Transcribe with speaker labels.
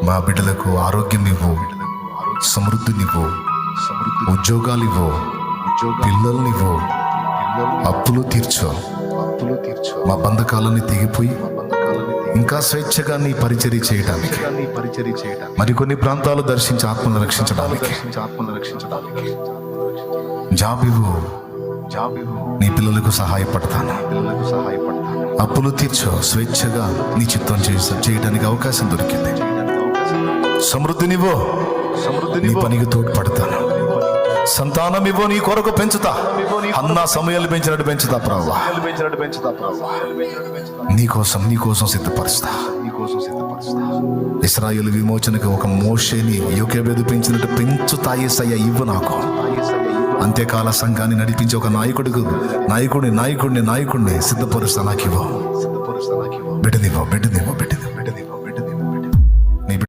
Speaker 1: మా బిడ్డలకు ఆరోగ్యం ఇవ్వు, సమృద్ధినివ్వు, ఉద్యోగాలు ఇవ్వు, పిల్లల్నివ్వు, అప్పులు తీర్చు. మా బంధకాలన్నీ తెగిపోయి ఇంకా స్వేచ్ఛగా నీ పరిచర్య చేయడానికి, మరికొన్ని ప్రాంతాలు దర్శించి ఆత్మను రక్షించడానికి జాబ్ ఇవ్వు. నీ పిల్లలకు సహాయపడతాను. అప్పులు తీర్చు. స్వేచ్ఛగా నీ చిత్తం చేయడానికి అవకాశం దొరికింది. సమృద్ధినివ్వు, నీ పనికి తోడ్పడతాను. సంతానం ఇవ్వు, నీ కొరకు పెంచుతా. అన్న సమయాలు పెంచినట్టు పెంచుతా ప్రభువా. నీకోసం సిద్ధపరుస్తా. ఇశ్రాయేలు విమోచనకు ఒక మోషేని యోకేబేదు పెంచినట్టు పెంచుతా యేసయ్య. ఇవ్వు నాకు. అంత్యకాల సంఘాన్ని నడిపించే ఒక నాయకుడిని సిద్ధపరుస్తా. నాకు ఇవ్వు. బిడ్డనివ్వు.